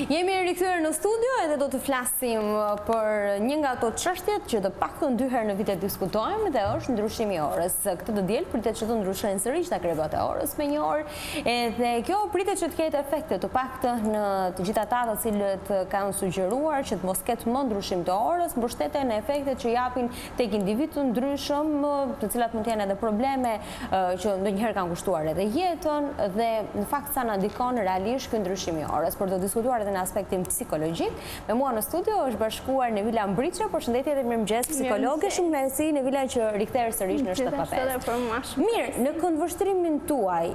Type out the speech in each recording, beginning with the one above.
Jemi rikthyer në studio edhe do të flasim për një nga ato çështjet që të paktën 2 herë në vit e diskutojmë dhe është ndryshimi i orës. Këtë të diel pritet që të ndryshojnë sërish akrevat e orës me 1 orë, edhe kjo pritet që të ketë efekte të paktën në të gjithë ata të cilët kanë sugjeruar që të mos ketë më ndryshim të orës, mbështeten në efektet që japin tek individ të ndryshëm, të cilat mund të jenë edhe probleme që ndonjëherë kanë kushtuar edhe jetën dhe në fakt sa na ndikon realisht ky ndryshim i orës. Për të diskutuar edhe në aspektin psikologjik, me mua në studio është bashkuar Nevila Mbriço, përshëndetje dhe mirëmëngjes psikologe, shumë mersi Nevila që rikthehesh sërish në 7:05. Mirë, në këndvështrimin tuaj,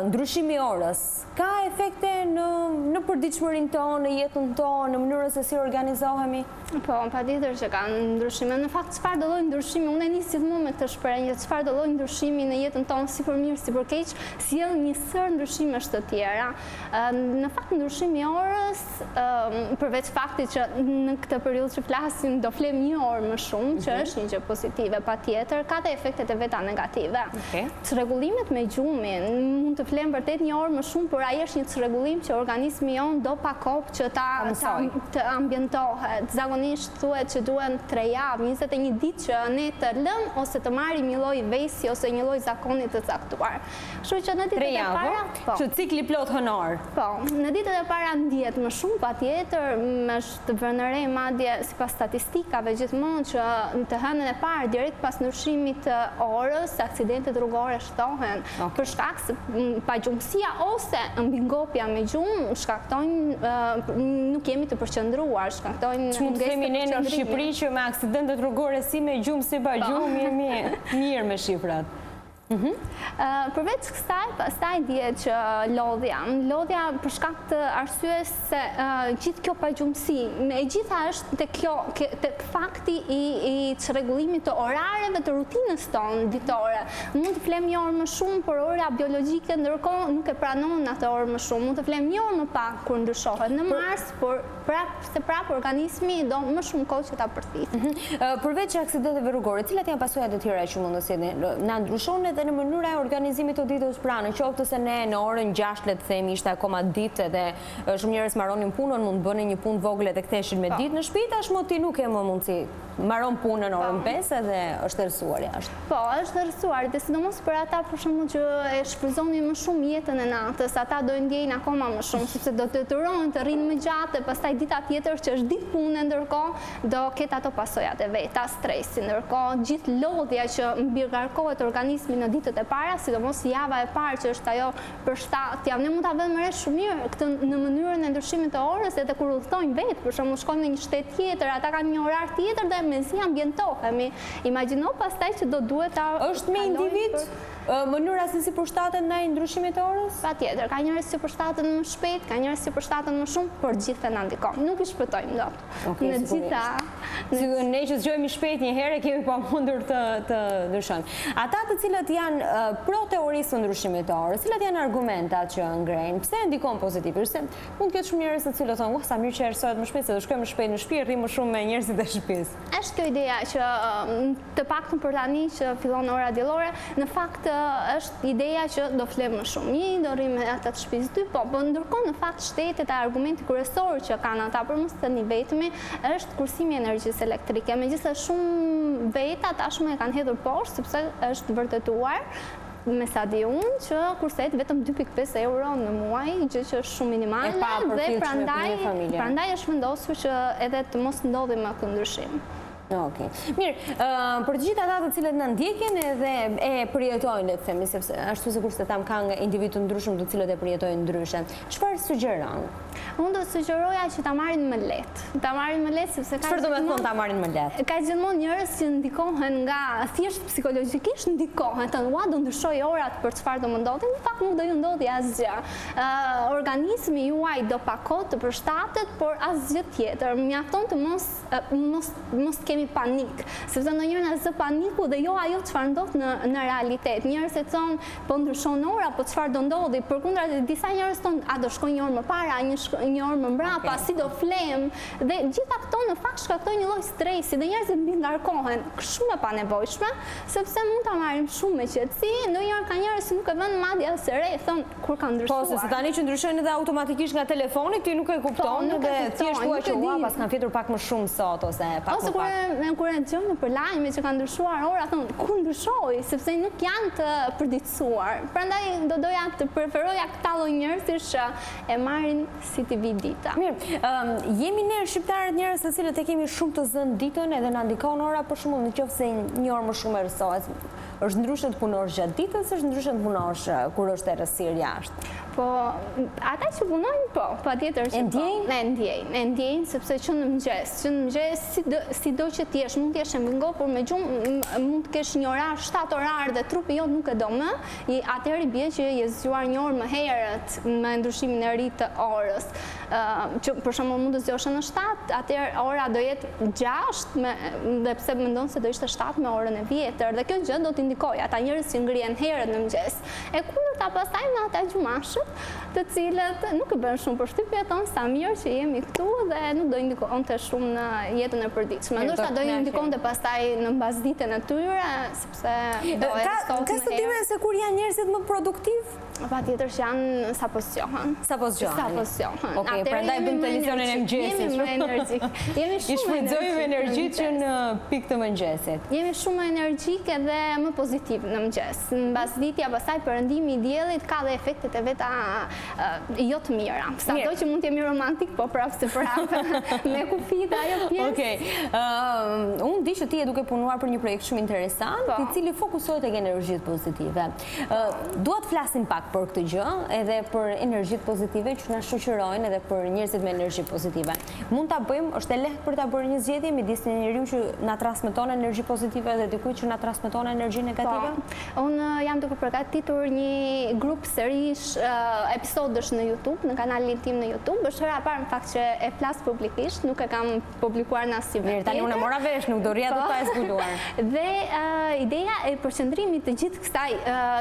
ndryshimi i orës ka efekte në përditshmërinë tonë, në jetën tonë, në mënyrën se si organizohemi? Po, patjetër që kanë ndryshime. Në fakt, çfarë do lloj ndryshimi, unë nis gjithmonë me këtë shprehje, çfarë do lloj ndryshimi në jetën tonë, si për mirë, si për keq, sjell një sër ndryshimesh të tjera. Në fakt, ndryshimi i orës, përveç faktit që në këtë periudhë që flasim do flem 1 orë më shumë, që është një gjë pozitive, patjetër, ka dhe efektet e veta negative. Çrregullimet me gjumin, mund të flem vërtet 1 orë më shumë, por ai është një çrregullim që organizmi jon do pa kohë që të ambientohet. Zakonisht thuhet që duhen 3 javë, 21 ditë që ne të lëm ose të marrim një lloj vesi ose një lloj zakoni të caktuar. Kështu që në ditët e para, që cikli plot hënor. Po, në ditët e para ndihet më shumë, patjetër, është vënë re madje sipas statistikave gjithmonë që të hënën e parë direkt pas ndryshimit të orës, aksidentet rrugore shtohen për shkak se pagjumësia ose mbingopja me gjumë shkaktojnë nuk jemi të përqendruar, shkaktojnë mungesë të themi ne në Shqipëri që me aksidentet rrugore si me gjumë si pa gjumë jemi mirë me shifrat. Përveç kësaj, pastaj dihet që lodhja për shkak të arsyes se gjithë kjo pagjumësi, e gjitha është tek fakti i çrregullimit të orareve të rutinës tonë ditore. Mund të flem 1 orë më shumë, por ora biologjike ndërkohë nuk e pranon atë orë më shumë. Mund të flem 1 orë më pak kur ndryshohet në mars, por prapë organizmi do më shumë kohë që ta përthithë. Përveç aksidenteve rrugore, cilat janë pasojat e tjera që mund të sjellin na ndryshon dhe në mënyra e organizimit të ditës pranë, qoftë se ne në orën 6 le të themi ishte akoma ditë dhe shumë njerëz mbaronin punën, mund bënin një punë vogël dhe ktheheshin me ditë në shtëpi, tashmë ti nuk ke më mundësi. Mbaron punën orën 5 edhe është errësuar jashtë. Po, është errësuar, dhe sidomos për ata për shembull që e shfryzonin më shumë jetën e natës, ata do ndjejnë akoma më shumë, sepse do të detyrohen të rrinë më gjatë, pastaj dita tjetër që është ditë pune ndërkohë do ketë ato pasojat e veta, stresi, ndërkohë gjithë lodhja që mbirgarkohet organizmi në ditët e para, sidomos java e parë që është ajo për 7 javë, ne mund ta vëmë re shumë mirë këtë në mënyrën e ndryshimit të orës, edhe kur udhtojnë vetë, për shembull shkojnë në një shtet tjetër, ata kanë një orar tjetër dhe mezi ambientohemi. Imagjino pastaj që do duhet ta është me individ mënyra se si përshtaten ndaj ndryshimit të orës? Patjetër, ka njerëz që përshtaten më shpejt, ka njerëz që përshtaten më shumë, por gjithë na ndikon. Nuk i shpëtojmë dot. Në gjitha, ne që zgjohemi shpejt një herë kemi pamundur të ndryshojmë. Ata të cilët janë pro teorisë së ndryshimit të orës, cilat janë argumentat që ngrenë? Pse ndikon pozitivisht? Se mund të ketë shumë njerëz të cilët thonë, sa mirë që erësohet më shpejt, se do shkojmë më shpejt në shtëpi, rrim më shumë me njerëzit e shtëpisë. Është kjo ideja që të paktën për tani që fillon ora diellore, në fakt është ideja që do flem më shumë. Një do rrim me ata të shtëpisë 2, po ndërkohë në fakt shtetet argumenti kryesor që kanë ata për mos të nivetemi është kursimi i energjisë elektrike. Megjithëse shumë veta tashmë e kanë hedhur poshtë sepse është vërtetuar me sa di unë që kurset vetëm 2.5 euro në muaj, gjë që është shumë minimale dhe prandaj është vendosur që edhe të mos ndodhi më ky ndryshim. Okej. Mirë, për të gjithë ata të cilët na ndjekin edhe e përjetojnë, le të themi, sepse ashtu sikur se tham ka individ të ndryshëm të cilët e përjetojnë ndryshe. Çfarë sugjeron? Unë do sugjeroja që ta marrin më lehtë. Ta marrin më lehtë sepse çfarë do të thonë ta marrin më lehtë? Ka gjithmonë njerëz që ndikohen nga thjesht psikologjikisht ndikohen, thonë, "Ua, do ndryshoj orat për çfarë do më ndodhi?" Në fakt nuk do ju ndodhi asgjë. Organizmi juaj do pa kohë të përshtatet, por asgjë tjetër. Mjafton të mos kemi kemi panik, sepse ndonjëherë na zë paniku dhe jo ajo çfarë ndodh në realitet. Njerëzit thonë, po ndryshon ora, po çfarë do ndodhi? Përkundër disa njerëz thonë, a do shkoj një orë më para, një orë më mbrapa, si do flem, dhe gjitha këto në fakt shkaktojnë një lloj stresi dhe njerëzit mbi ngarkohen, shumë e panevojshme, sepse mund ta marrim shumë me qetësi. Ndonjëherë ka njerëz që nuk e vënë madje as re, thonë kur ka ndryshuar. Po, se tani që ndryshojnë edhe automatikisht nga telefoni, ti nuk e kupton dhe thjesht thua që pas kanë fjetur pak më shumë sot ose pak më pak. Ose kur e dëgjojmë nëpër lajme që kanë ndryshuar ora, thonë ku ndryshoi, sepse nuk janë të përditësuar. Prandaj doja të preferoja këta lloj njerëzish që e marrin si t'i vi dita. Mirë, jemi ne shqiptarët njerëz të cilët e kemi shumë të zënë ditën edhe na ndikon ora, për shembull nëse një orë më shumë e rësohet. Është ndryshe të punosh gjatë ditës, është ndryshe të punosh kur është errësirë jashtë. Po, ata që punojnë, po, patjetër që po. E ndjejnë, sepse që në mëngjes, sido që t'jesh, mund t'jesh e mbi ngopur me gjumë, mund t'kesh një orar, 7 orar dhe trupi jot nuk e do më, atëherë i bie që je zgjuar një orë më herët me ndryshimin e ri të orës. Që për shembull mund të zgjohesh në 7, atëherë ora do jetë 6, dhe pse mendon se do ishte 7 me orën e vjetër, dhe kjo gjë do t'indikojë ata njerëz që ngrihen herët në mëngjes. E kundërta pastaj me ata gjumashët, të cilët nuk e bën shumë përshtypje, thonë sa mirë që jemi këtu dhe nuk do indikonte shumë në jetën e përditshme. Ndoshta do indikonte pastaj në mbasditjen e tyre, sepse do e stohet. Ka studime se kur janë njerëzit më produktiv? Patjetër që janë sapo zgjohen. Sapo zgjohen. Okej, prandaj bëjmë televizonin e mëngjesit. Jemi më energjik. Jemi shumë i shfrytëzojmë energjitë që në pikë të mëngjesit. Jemi shumë më energjike dhe më pozitiv në mëngjes. Mbasditja pastaj perëndimi i diellit ka dhe efektet e veta jo të mira. Sado që mund të jemi romantik, po prapë se prapë me kufi dhe ajo pjesë. Okej. Unë di që ti e duke punuar për një projekt shumë interesant, i cili fokusohet tek energjitë pozitive. Dua të flasim pak për këtë gjë, edhe për energjitë pozitive që na shoqërojnë edhe për njerëzit me energji pozitive. Mund ta bëjmë, është e lehtë për ta bërë një zgjedhje midis një njeriu që na transmeton energji pozitive dhe dikujt që na transmeton energji negative? Unë jam duke përgatitur një grup serish episodësh në YouTube, në kanalin tim në YouTube. Është hera e parë në fakt që e flas publikisht, nuk e kam publikuar në asnjë vend. Mirë, tani unë e mora vesh, nuk do rria të pa e zbuluar. Dhe ideja e përqendrimit të gjithë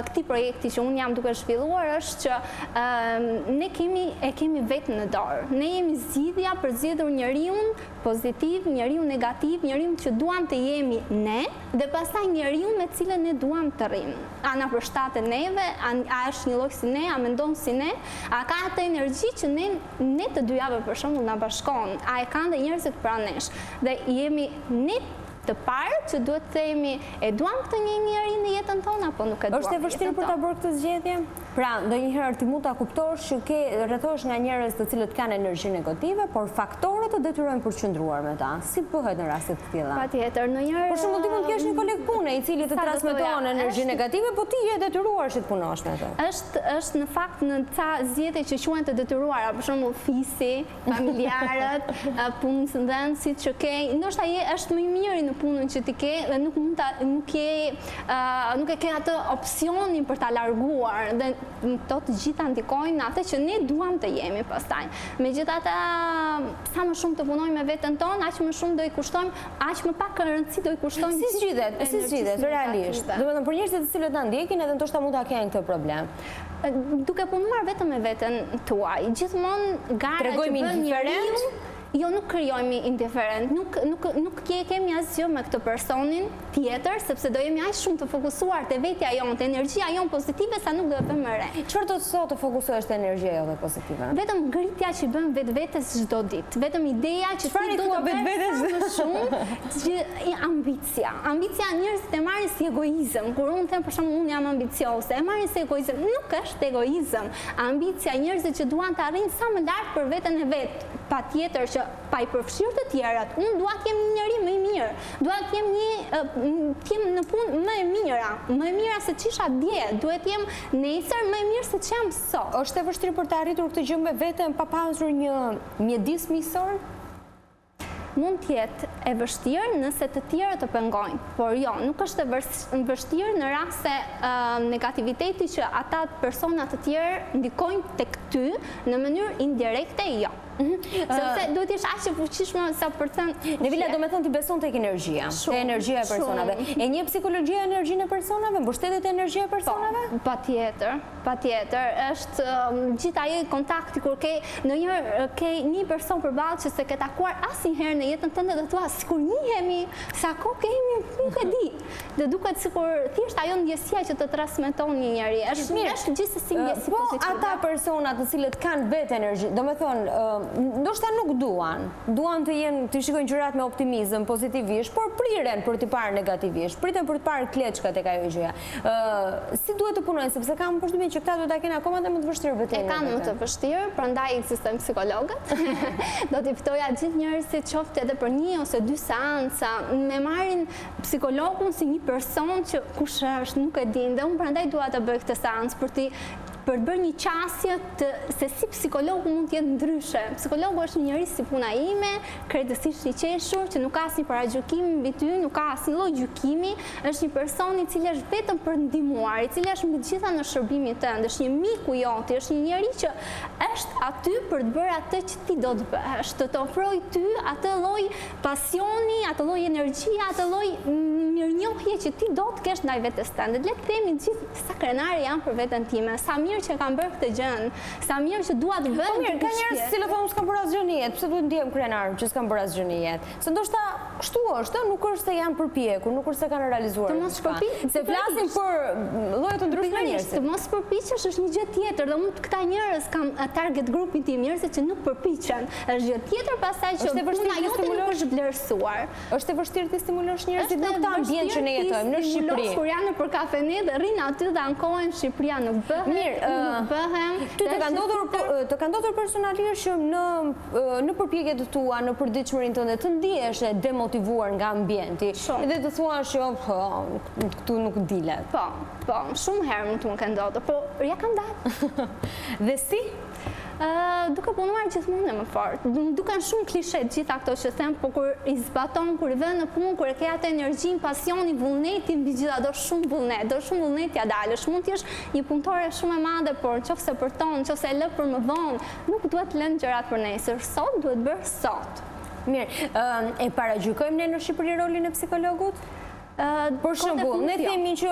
këtij projekti që unë jam duke zhvilluar është që ne kemi vetë në dorë. Ne jemi zgjidhja për zgjedhur njeriu pozitiv, njeriu negativ, njeriu që duam të jemi ne, dhe pastaj njeriu me cilën ne duam të rrim. A na përshtatet neve, a është një lloj si ne, a mendon si ne, a ka atë energji që ne të dyjave për shembull na bashkon, a e kanë dhe njerëzit pranë nesh. Dhe jemi ne të parë që duhet të themi e duam këtë një njeri në jetën tonë apo nuk e duam. Është e vështirë për ta bërë këtë zgjedhje? Pra, ndonjëherë ti mund ta kuptosh që ke rrethohesh nga njerëz të cilët kanë energji negative, por faktorët të detyrojnë për të qëndruar me ta. Si bëhet në raste të tilla? Patjetër, ndonjëherë për shembull ti mund të kesh një koleg pune i cili të transmeton energji negative, po ti je detyruar që të punosh me të. Është në fakt në ca zgjedhje që quhen të detyruara, për shembull fisi, familjarët, punëdhënësit që ke, ndoshta është më i miri në punën që ti ke dhe nuk e ke atë opsionin për ta larguar, dhe këto të gjitha ndikojnë atë që ne duam të jemi pastaj. Megjithatë, sa më shumë të punojmë me veten tonë, aq më shumë do i kushtojmë, aq më pak rëndësi do i kushtojmë. Si zgjidhet realisht? Domethënë për njerëzit të cilët na ndjekin edhe ndoshta mund ta kenë këtë problem. Duke punuar vetëm me veten tuaj, gjithmonë gara që bën njeriu. Jo, nuk krijojmë indiferent, nuk kemi asgjë me këtë personin tjetër, sepse do jemi aq shumë të fokusuar te vetja jonë, te energjia jonë pozitive sa nuk do e bëjmë re. Çfarë do të thotë të fokusohesh te energjia jote pozitive? Vetëm ngritja që bën vetvetes çdo ditë, vetëm ideja që ti do të bësh më shumë, që ambicia. Ambicia njerëzit e marrin si egoizëm. Kur unë them për shembull unë jam ambicioze, e marrin si egoizëm. Nuk është egoizëm. Ambicia njerëzit që duan të arrijnë sa më lart për veten e vet. Patjetër që pa i përfshirë të tjerat, unë dua të jem një njeri më i mirë, dua të jem në punë më e mira se ç'isha dje, duhet të jem nesër më e mirë se ç'jam sot. Është e vështirë për të arritur këtë gjë me veten pa pasur një mjedis miqësor? Mund të jetë e vështirë nëse të tjerët të pengojnë, por jo, nuk është e vështirë në rast se negativiteti që ata persona të tjerë ndikojnë tek ty në mënyrë indirekte, jo. Sepse duhet ish aq e fuqishme sa për të thënë. Nevila, do me thënë ti beson tek energjia, te energjia e personave. E një psikologjia energjinë e personave, mbështetet e energjia e personave? Patjetër, është gjithë ajo kontakti kur ke një person përballë që se ke takuar asnjëherë në jetën tënde dhe thua sikur njihemi, sa kohë kemi, nuk e di. Dhe duket sikur thjesht ajo ndjesia që të transmeton një njeri. Është gjithsesi ndjesi pozitive. Po ata personat të cilët kanë vetë energji, do me thonë, ndoshta nuk duan të shikojnë gjërat me optimizëm, pozitivisht, por priren për të parë negativisht, priten për të parë kleçkat e ka jo gjëja. Si duhet të punojnë, sepse kam përshtypjen që këta duhet ta kenë akoma dhe më të vështirë vetëm. E kanë më të vështirë, prandaj ekzistojnë psikologët. Do t'i ftoja gjithë njerëzit qoftë edhe për 1 ose 2 seanca, me marrin psikologun si një person që kush është nuk e din, dhe unë prandaj dua të bëj këtë seancë për të bërë një qasje se si psikologu mund t'jetë ndryshe. Psikologu është një njeri si puna ime, krejtësisht i qeshur, që nuk ka asnjë paragjykimi mbi ty, nuk ka asnjë lloj gjykimi, është një person i cili është vetëm për ndihmuar, i cili është mbi të gjitha në shërbimin tënd, është një miku joti, është një njeri që është aty për të bërë atë që ti do të bësh, të ofrojë ty atë lloj pasioni, atë lloj energjie, atë lloj mirënjohje që ti do të kesh ndaj vetes tënde. Le të themi gjithë sa krenare janë për veten time, sa mirë që kam bërë këtë gjën, sa mirë që dua të bëj. Mirë, ka njerëz që thonë s'kam bërë asgjë në jetë, pse duhet ndihem krenar që s'kam bërë asgjë në jetë? Se ndoshta kështu është, nuk është se janë përpjekur, nuk është se kanë realizuar. Se flasim për lloje të ndryshme njerëz. Të mos përpiqesh është një gjë tjetër, dhe unë këta njerëz kam target grupin tim, njerëzit që nuk përpiqen. Është gjë tjetër pastaj që puna jote nuk është vlerësuar. Është e vështirë të stimulosh njerëzit në këtë ambient që ne jetojmë në Shqipëri. Kur janë nëpër kafene dhe rrinë aty dhe ankohen, Shqipëria nuk bëhet. Ty të ka ndodhur personalisht që në përpjekjet e tua, në përditshmërinë tënde të ndihesh e demotivuar nga ambienti dhe të thuash që këtu nuk dilet. Po, shumë herë mund të më ka ndodhur, po ja kam dalë. Dhe si? Duke punuar gjithmonë më fort. Duken shumë klishe gjitha këto që them, po kur i zbaton, kur i vjen në punë, kur e ke atë energjinë, pasionin, vullnetin mbi gjitha, do shumë vullnet ja dalësh. Mund të jesh një punëtore shumë e madhe, por nëse përton, nëse e lë për më vonë, nuk duhet të lënë gjërat për nesër. Sot duhet bërë sot. Mirë, e paragjykojmë ne në Shqipëri rolin e psikologut? Për shembull, ne themi që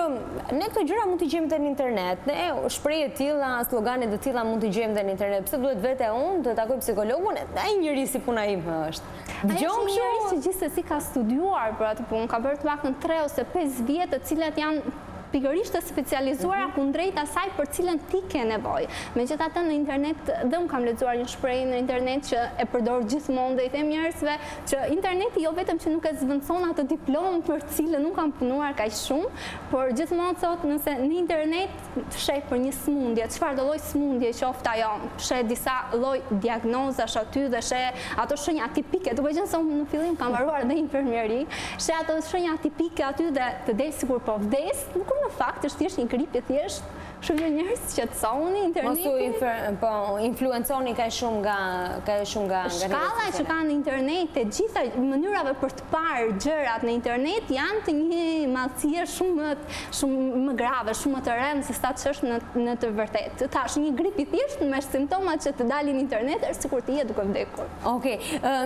ne këto gjëra mund t'i gjejmë në internet, ne shprehje të tilla, slogane të tilla mund t'i gjejmë në internet. Pse duhet vetë unë të takoj psikologun? Ai njëri si puna ime është. Dëgjojmë njëri që gjithsesi ka studiuar për atë punë, ka bërë të paktën 3 ose 5 vjet, të cilat janë pikërisht të specializuara kundrejt asaj për cilën ti ke nevojë. Megjithatë në internet, dhe unë kam lexuar një shprehje në internet që e përdor gjithmonë, dhe i them njerëzve që interneti jo vetëm që nuk e zvendçon atë diplomë për cilën nuk kam punuar kaq shumë, por gjithmonë thotë nëse në internet sheh për një smundje, çfarë do lloj smundje qoftë ajo, sheh disa lloj diagnozash aty dhe sheh ato shenja tipike, duke qenë se unë në fillim kam mbaruar edhe infermieri, sheh ato shenja tipike aty dhe të del sikur po vdes, në fakt është thjesht një grip, thjesht shumë njerëz qetësoni internetin. Po, influenconi ka shumë nga shkalla që kanë në internet, e gjitha mënyrave për të parë gjërat në internet janë të një madhësie shumë më grave, shumë më të rëndë se sa ç'është në të vërtetë. Tash një grip i thjesht me simptomat që të dalin në internet është sikur të jetë duke vdekur. Okej,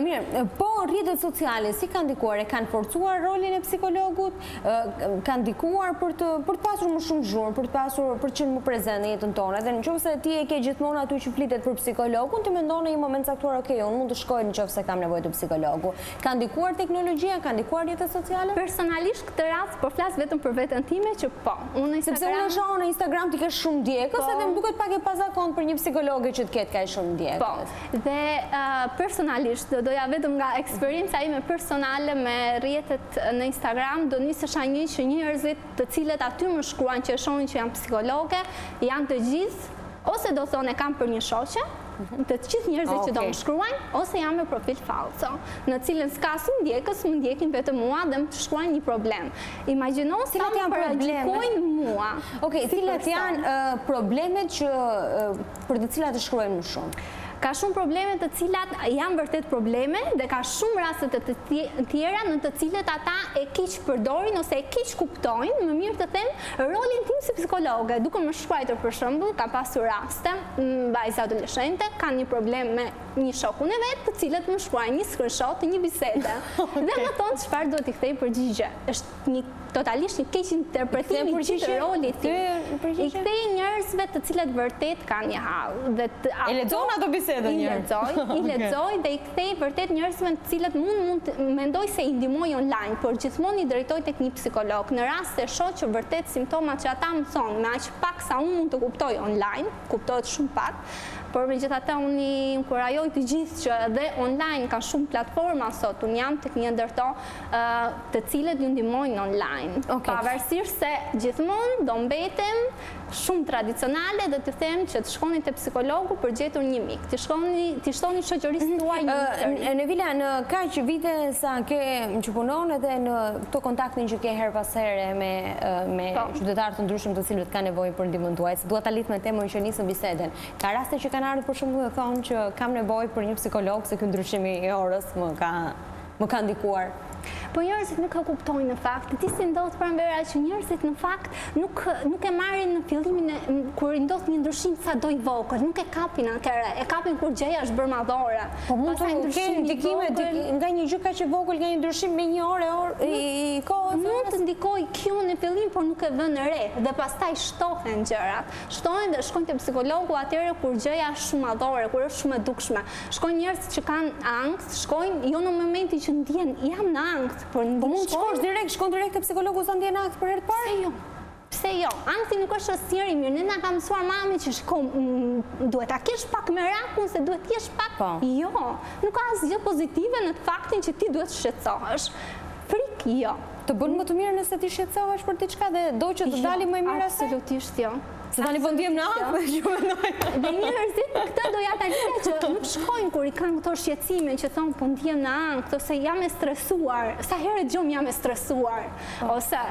mirë, po rrjetet sociale si kanë ndikuar, e kanë forcuar rolin e psikologut, kanë ndikuar për të pasur më shumë zhurmë, për të qenë më prezent në jetën tonë, dhe nëse ti e ke gjithmonë aty që flitet për psikologun, ti mendon në një moment caktuar, okej, unë mund të shkoj nëse kam nevojë të psikologu. Ka ndikuar teknologjia, ka ndikuar rrjetet sociale? Personalisht këtë rast po flas vetëm për veten time që po. Sepse unë shoh në Instagram ti ke shumë ndjekës, edhe më duket pak e pazakont për një psikologe që të ketë kaq shumë ndjekës. Po. Dhe personalisht doja vetëm nga eksperjenca ime personale me rrjetet në Instagram, do nisesha një që njerëzit të cilët aty më shkruan që shohin që janë psikologe, janë të gjithë, ose do thonë e kam për një shoqe, të gjithë njerëzit që do më shkruajnë, ose jam me profil falso, në cilën s'ka si ndjekës, më ndjekin vetëm mua dhe më të shkruajnë një problem. Imagjino sa më paragjykojnë mua. Okej, cilat janë problemet që për të cilat të shkruajnë më shumë? Ka shumë probleme të cilat janë vërtet probleme dhe ka shumë raste të tjera në të cilët ata e keq përdorin ose e keq kuptojnë, më mirë të them, rolin tim si psikologe. Duke më shkruar për shembull, ka pasur raste vajza adoleshente kanë një problem me një shokun e vet, të cilët më shkruajnë një screenshot të një bisede. Dhe më thonë çfarë duhet i kthej përgjigje. Është një totalisht një keq interpretim i të rolit tim. I kthej njerëzve të cilët vërtet kanë një hall. E lexon ato bisedën njerëz. I lexoj dhe i kthej vërtet njerëzve të cilët mund mendoj se i ndihmoj online, por gjithmonë i drejtoj tek një psikolog. Në rast se shoh që vërtet simptomat që ata më thonë me aq pak sa unë mund të kuptoj online, kuptohet shumë pak. Por megjithatë unë i inkurajoj të gjithë që edhe online ka shumë platforma sot, unë jam tek një ndër to të cilët ju ndihmojnë online. Pavarësisht se gjithmonë do mbetem shumë tradicionale dhe të them që të shkoni te psikologu për gjetur një mik, të shtoni shoqërisë tuaj një Nevila, në kaq vite sa që punon edhe në këto kontaktin që ke her pas here me qytetarë të ndryshëm të cilët kanë nevojë për ndihmën tuaj, se dua ta lidh me temën që nisëm biseden. Ka raste që kanë ardhur për shembull dhe thonë që kam nevojë për një psikolog se ky ndryshimi i orës më ka ndikuar. Po njerëzit nuk e kuptojnë në fakt. Ti si ndodh pranvera që njerëzit në fakt nuk e marrin në fillimin kur i ndodh një ndryshim sado i vogël, nuk e kapin atëherë, e kapin kur gjëja është bërë madhore. Po mund të kenë ndikime nga një gjë kaq e vogël, nga një ndryshim me një orë i kohës. Mund të ndikojë kjo në fillim, por nuk e vënë re dhe pastaj shtohen gjërat. Shtohen dhe shkojnë te psikologu atëherë kur gjëja është shumë madhore, kur është shumë e dukshme. Shkojnë njerëz që kanë ankth, shkojnë jo në momentin që ndjen jam në ankth. Po mund të shkon direkt te psikologu sa ndjen ankth për herë të parë? Pse jo? Ankthi nuk është asnjëherë i mirë. Ne na ka mësuar mami që duhet ta kesh pak merakun se duhet të jesh pak. Jo, nuk ka asgjë pozitive në faktin që ti duhet të shqetësohesh. Frikë jo. Të bën më të mirë nëse ti shqetësohesh për diçka dhe do që të dali më mirë asaj? Absolutisht jo. Se tani po ndjem në ankth dhe që mendoj. Dhe njerëzit këtë do ja ta lidhë që nuk shkojnë kur i kanë këto shqetësime që thonë po ndjem në ankth ose jam e stresuar. Sa herë dëgjom jam e stresuar ose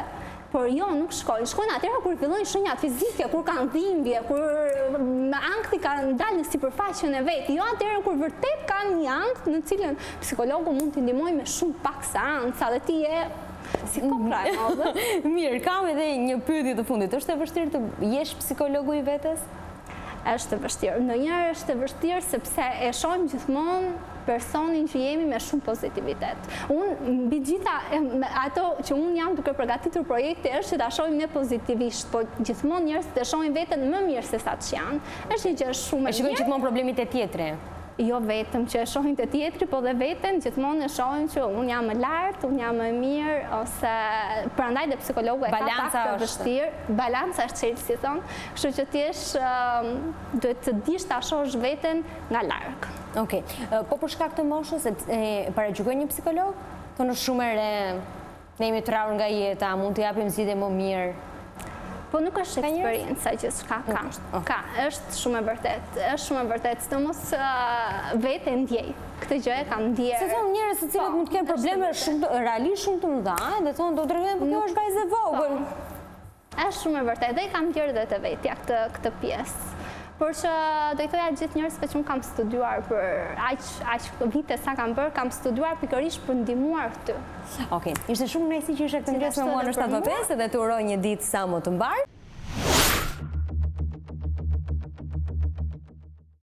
por jo, nuk shkojnë. Shkojnë atëherë kur fillojnë shenjat fizike, kur kanë dhimbje, kur ankthi ka dalë në sipërfaqen e vet. Jo atëherë kur vërtet kanë një ankth në cilën psikologu mund t'i ndihmojë me shumë pak seanca dhe ti je si kokra e madhe. Mirë, kam edhe një pyetje të fundit. Është e vështirë të jesh psikologu i vetes? Është e vështirë. Ndonjëherë është e vështirë sepse e shohim gjithmonë personin që jemi me shumë pozitivitet. Unë mbi gjitha ato që unë jam duke përgatitur projekte është që ta shohim ne pozitivisht, po gjithmonë njerëzit e shohin veten më mirë se sa që janë. Është një gjë shumë e mirë. E shikojnë gjithmonë problemit e tjetri. Jo vetëm që e shohin të tjetri, po dhe veten gjithmonë e shohin që unë jam më lart, unë jam më mirë, ose prandaj dhe psikologu e ka pak të vështirë. Balanca është çelësi thon, kështu që ti duhet të dish ta shohësh veten nga larg. Okej. Po për shkak të moshës e paragjykon një psikolog? Thonë shumë e re, ne jemi të rrahur nga jeta, mund të japim zgjidhje më mirë. Po nuk është eksperjenca gjithçka ka. Është shumë e vërtet. Është shumë e vërtet, sidomos vetë ndjej. Këtë gjë e kam ndjer. Se thonë njerëz të cilët mund të kenë probleme realisht shumë të mëdha, dhe thonë do të tregojnë po kjo është vajzë e vogël. Është shumë e vërtet dhe i kam ndjer edhe te vetja këtë pjesë. Por që do i thoja gjithë njerëzve që unë kam studiuar për aq vite sa kam bërë, kam studiuar pikërisht për ndihmuar këtë. Okej, ishte shumë kënaqësi që ishe këtu me mua në 75 dhe të uroj një ditë sa më të mbar.